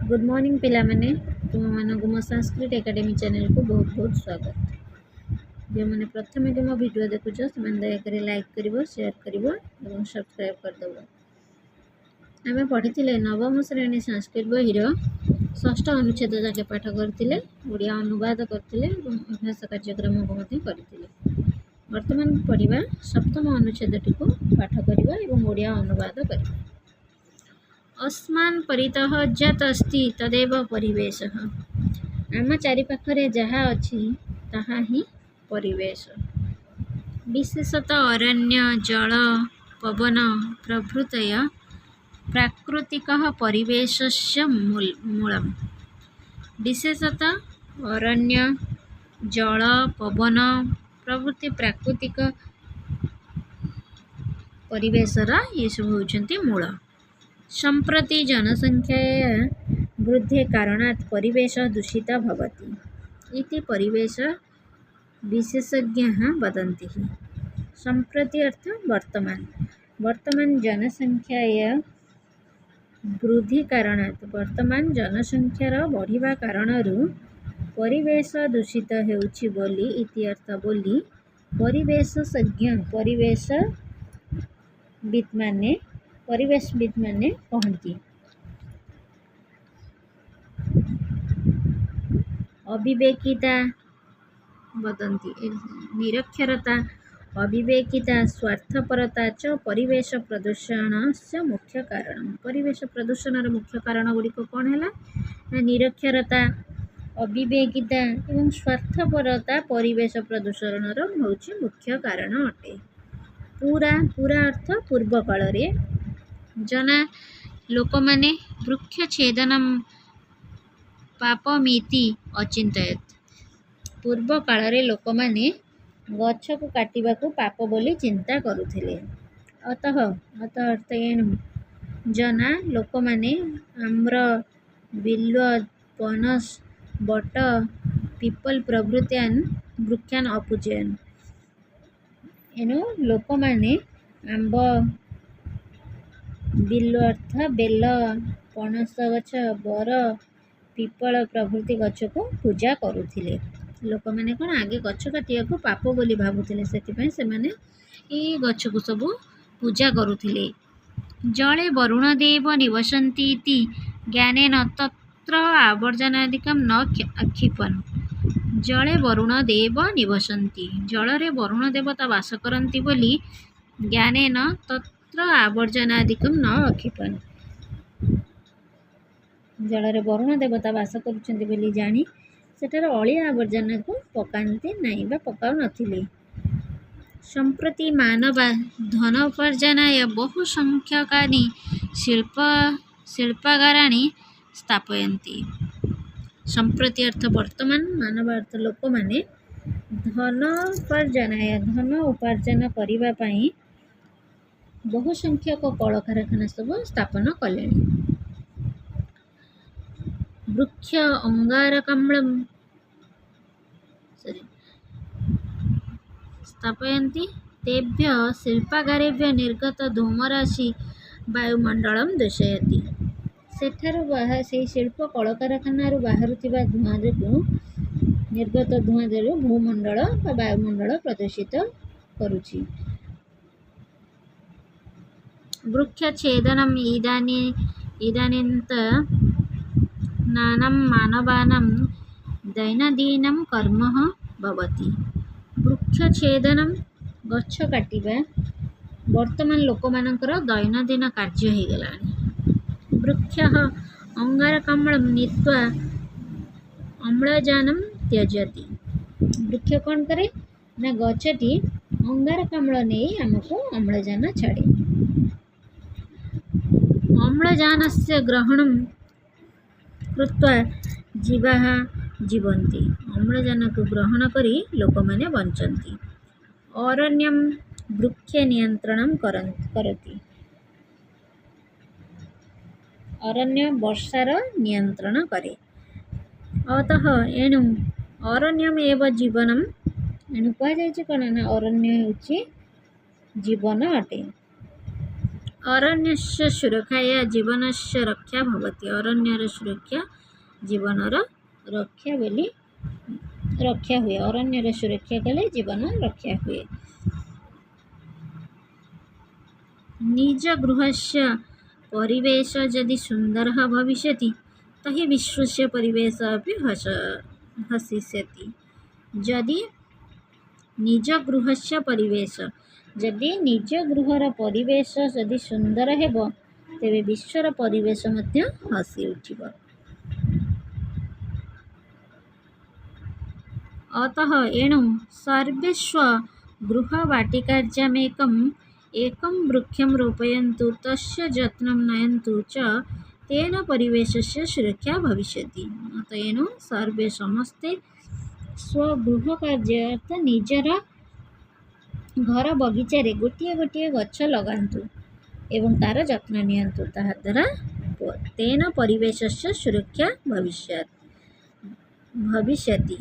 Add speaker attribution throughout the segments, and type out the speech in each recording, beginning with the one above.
Speaker 1: Good morning पिला माने तुम मानक मो संस्कृत एकेडमी चैनल को बहुत बहुत स्वागत। जो मैंने प्रथम के मो वीडियो देखुछ से दयाकोरी लाइक करिवो शेयर करिवो और सब्सक्राइब कर दबो। आमे पढ़िथिले नवम श्रेणी संस्कृत बहिर षष्ठ अनुच्छेद जाके पाठ करथिले, ओडिया अनुवाद करथिले और अभ्यास कार्यक्रम को मध्ये करथिले। वर्तमान पढ़िबा सप्तम अनुच्छेद टिको पाठ करिबा एवं ओडिया अनुवाद करिबा। अस्मान् परितः यत् अस्ति तदेव परिवेशः। आम चारिपाखरे जहाँ अच्छी ताहा ही परिवेश। विशेषतः अरण्य जल पवन प्रभृतय प्राकृतिकः परिवेशस्य मूलम्। विशेषतः अरण्य जल पवन प्रभृति प्राकृतिक परिवेशर ये सब होउछन्ति मूल। सम्प्रति जनसंख्या वृद्धि कारणात् परिवेश दूषित भवति इति परिवेश विशेषज्ञाः वदन्ति। सम्प्रति अर्थ वर्तमान जनसंख्या वृद्धि कारणात् वर्तमान जनसंख्यार बढ़िबा कारणरू परिवेश दूषित हेउछि बोली इति अर्थ बोली परिवेशविद माने कहन्ति। अविवेकिता वदन्ति निरक्षरता अविवेकिता स्वार्थपरता च परिवेश प्रदूषणस्य मुख्य कारण। परिवेश प्रदूषणर मुख्य कारण गुड़िक कौन है? निरक्षरता अविवेकिता एवं स्वार्थपरता परिवेश प्रदूषणर होउछि मुख्य कारण अटे। पूरा अर्थ पूर्व काल रे जना लोक माने वृक्ष छेदनम पापमिति अचिंतयत। पूर्व काल रे लोक माने गछ को काटिबा को पाप बोली चिंता करुथिले। अतः अर्थ एणु जना लोक माने आम्र बिल्व पनस बट पीपल प्रभृत्यान वृक्षान अपूजयन। एणु लोक माने आंब बिल्व अर्थ बेल पणस गछ बर पीपल प्रभृति गछ को पूजा करुथिले। लोक माने कोन आगे गछ काटिया को पाप बोली भाबुथिले, सेति से माने ई गछ को सब पूजा करुथिले। जले वरुण देव निवसन्ति इति ज्ञानेन तत्र आवर्जनादिकं न आक्षिपन्। जले वरुण देव निवसन्ति जल रे वरुण देवता वास करन्ति बोली ज्ञानेन तत्र आवर्जनादिकं न आक्षिपन्। जल रे वरुण देवता वास करुछन्ति बोली जानी सेठार अलिया आवर्जना को पकान्ति नाही बा पकाउ नथिले। सम्प्रति मानव धन उपार्जनाय बहु संख्यकानि शिल्पागाराणि स्थापयन्ति। सम्प्रति अर्थ वर्तमान मानव अर्थ लोक माने धन उपार्जन करिबा पई बहु संख्यक कल कारखाना सब स्थापन कलेनि। वृक्ष अंगारकाम्लं स्थापयन्ति तेभ्य शिल्पागारेभ्य निर्गत धूमराशि वायुमंडलम दूषयति। सेठारु से शिल्प कल कारखाना बाहरुथिबा धुआं जो निर्गत धुआं जो भूमंडल बा वायुमंडल प्रदूषित करुछि। वृक्ष छेदनम इदानींत नानां मानवानां दैनंदिनं कर्म भवति। वृक्ष छेदनम गछ काटिबा वर्तमान लोक मानकर दैनंदिन कार्य हो गलानी। वृक्षः अंगारकाम्लं नीत्वा अम्लजानं त्यजति। वृक्ष कौन करे ना गछटी अंगारकाम्ल नहीं आमको अम्लजान छाड़े। अम्लजानस्य ग्रहणं कृत्वा जीवाः जीवन्ति। अम्लजान को ग्रहण करी लोक माने बंचन्ति। अरण्यं वृक्ष नियंत्रणं करति। अरण्य वर्षार नियंत्रण करे। अतः एणु अरण्यम एव जीवनम एणु कह जायछि कोन ना अरण्य होछि जीवन अटे। अरण्यस्य सुरक्षाया जीवनस्य रक्षा भवति। अरण्यर सुरक्षा जीवनर रक्षा बोली रक्षा हुए। अरण्यर सुरक्षा कले जीवन रक्षा हुए। निज गृहस्य परिवेश यदि सुंदर भविष्यति तहि विश्वस्य परिवेश अपि हसिष्यति। यदि निज गृहस्य परिवेश जदि निज गृहर परिवेश यदि सुंदर हेब तेबे विश्वर परिवेश मध्य हसी उठिब। अतः एणु सर्वेष्व गृहवाटिकार्यामेकम् एकं वृक्षं रोपयन्तु तस्य जत्नं नयन्तु च तेन परिवेशस्य सुरक्षा भविष्यति। अतः एणु सर्वे समस्ते स्वगृह कार्य अर्थात निजर घर बगीचारे गोटे गोटे गछ लगान्तु एवं तार जत्न नियन्तु। ताहा द्वारा तेन परिवेशस्य सुरक्षा भविष्यति।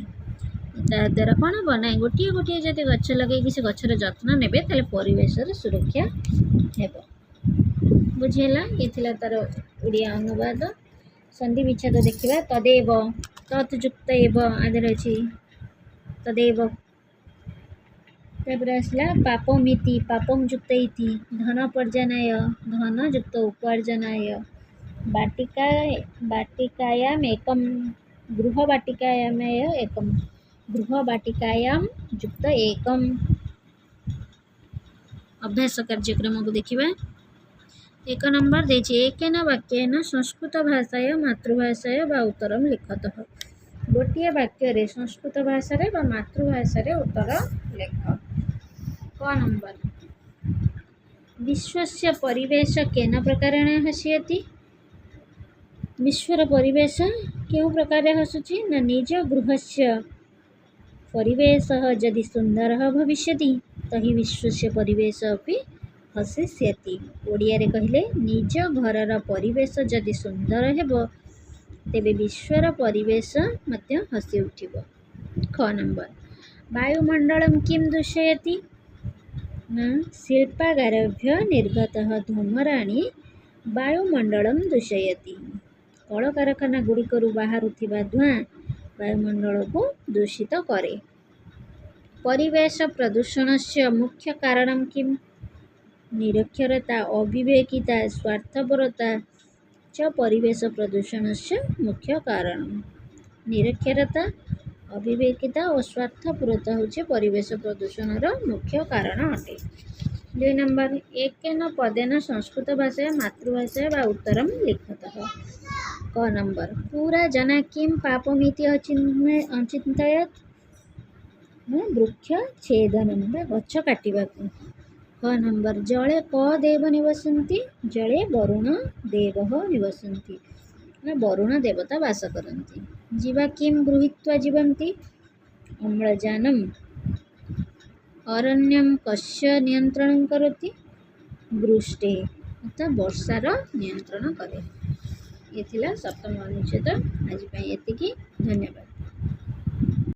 Speaker 1: ताद्वारा कौन बना गोटे गोटे जब गछ लगे से गचर जत्न ने परिवेशर सुरक्षा हेब। बुझेला ये थिला तार ओडिया अनुवाद। संधि विच्छेद देखिबा। तदेव तत्युक्त एव आदि अछि तदेव। तापर आसला पापमिति पापम युक्त इति धन पर्जनाय धन युक्त उपार्जनाय वाटिकायाम एकम गृहवाटिकायाम एकम गृहवाटिकायाम युक्त एकम। अभ्यास कार्यक्रम को देखिबा। 1 नंबर देछि एकेन वाक्येन संस्कृत भाषाय मातृभाषाय वा उत्तरम लिखतः। गोटे वाक्य रे संस्कृत भाषा रे वा मातृभाषा रे उत्तर लेख। क नंबर विश्वस्य परिवेश केन प्रकारेण हस्यति। विश्वर परिवेश केउ प्रकारे हसुछि ना निज गृहस्य परिवेशः यदि सुंदरः भविष्यति तहि विश्वस्य परिवेश अपि हसिष्यति। ओडिया रे कहिले निज घरर परिवेश यदि सुंदर हेबो तेबे विश्वर परिवेश मध्य हसी उठिबो। ख नंबर वायुमंडलम किम दूषयति ना शिल्पागारेभ्य निर्गतः धूमराणि वायुमंडलम दूषयति। कल कारखाना गुड़िकरू बाहरुथिबा धुआं वायुमंडल को दूषित करे। परिवेश प्रदूषणस्य मुख्य कारणं किम निरक्षरता अविवेकिता स्वार्थपरता च परिवेश प्रदूषणस्य मुख्य कारणं। निरक्षरता अविवेकिता और स्वार्थपरता होचे परिवेश प्रदूषणर मुख्य कारण अटे। 2 नंबर एकेन पदेन संस्कृत भाषा मातृभाषा वा उत्तरम लिखतः। क नंबर पूरा जना किम पापमिति अचिन्तयत् वृक्ष छेदनम गछ काटिबाकू। क नंबर जले क देव निवसन्ति जले वरुण देवः निवसन्ति वरुण देवता वास करन्ति। जीवा किम गृहीत्वा जीवन्ति अम्लजानम। अरण्यम कस्य नियंत्रणं करोति वृष्टे अर्थात वर्षार नियंत्रण करे। ये थिला सप्तम अनुच्छेद। आज एतिकी धन्यवाद।